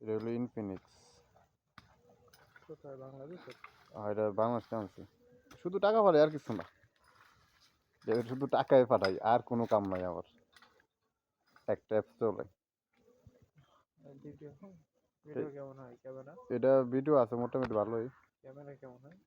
এটা হলো ইনফিনিক্স। কোথায় বাংলাদেশে? এটা বাংলাদেশে আনছি। শুধু টাকা পাঠাই আর কিছু না। শুধু টাকাই পাঠাই আর কোনো কাম নাই আমার। একটা অ্যাপ চলে। ভিডিও ভিডিও কেমন হয় ক্যামেরা? এটা ভিডিও আছে মোটামুটি ভালোই। ক্যামেরা কেমন হয়?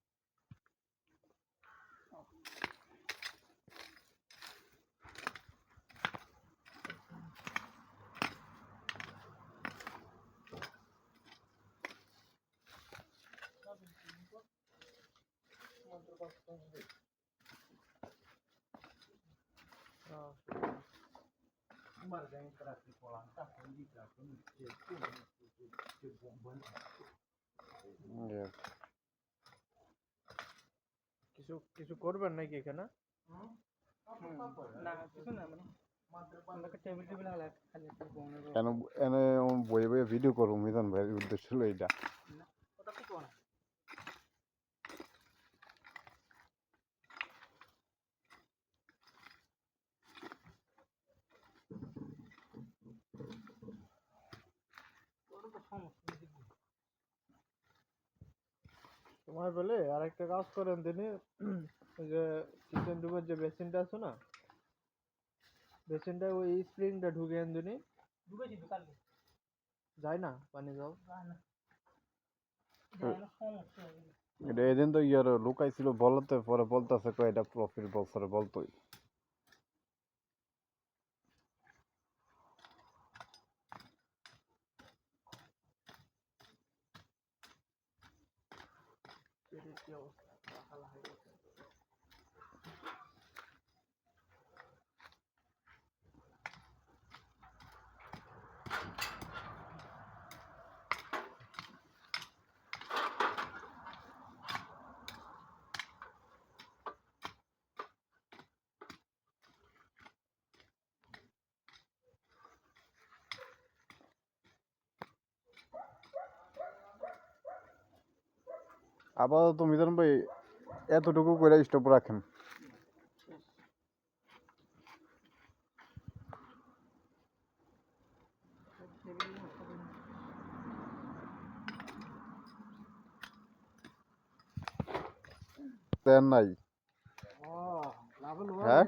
কিছু কিছু করবেন নাকি এখানে? না কিছু না মানে টেবিল টেবিল আলাদা খালি কেন এনে বই বই ভিডিও করবো মিজান ভাইয়ের উদ্দেশ্য হলো এইটা। ওটা কি কোন ওটা তো সমস্যা সময় পেলে আরেকটা কাজ করেন তিনি, ওই যে কিচেন রুমের যে বেসিনটা আছে না, বেসিনটা ওই স্প্রিংটা ঢুকে আন দিনি। ঢুকেছি তো কালকে যায় না পানি যাও। সমস্যা এটা এদিন তো ইয়ার লুকাইছিল বলতে পরে বলতেছে এটা প্রফিট বছরে বলতোই। কি অবস্থা রাখালা হয়ে গেছে। আপাতত মিজান ভাই এতটুকু করে স্টপ রাখেন। তেন নাই হ্যাঁ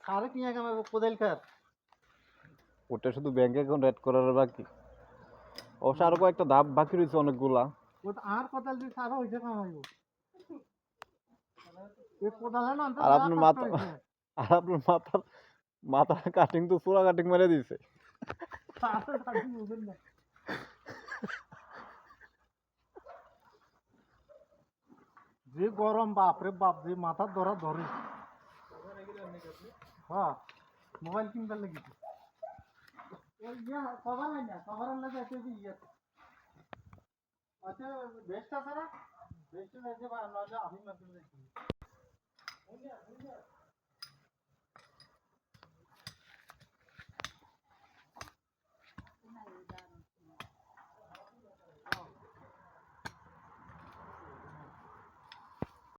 সারে কিয়া কামে কোদাল খার ওটা শুধু ব্যাংক অ্যাকাউন্ট অ্যাড করার বাকি। অবশ্য আরো কয়েকটা ধাপ বাকি রয়েছে অনেকগুলা। ওটা আর কোদাল দিয়ে সারা হইছে কামাইব এই কোদাল না আর আপনার মাথা আর আপনার মাথা কাটিং তো পুরা কাটিং মেরে দিছে। যে গরম বাপ রে বাপ, যে মাথা ধরা ধরে। হ্যাঁ মোবাইল কিনবার লাগিছে ওই ইয়া কভার নাই না, কভার লাগে এতে ইয়া আচ্ছা বেস্ট আছে না, বেস্ট লাগে বা নলে আমি মাত্র দেখি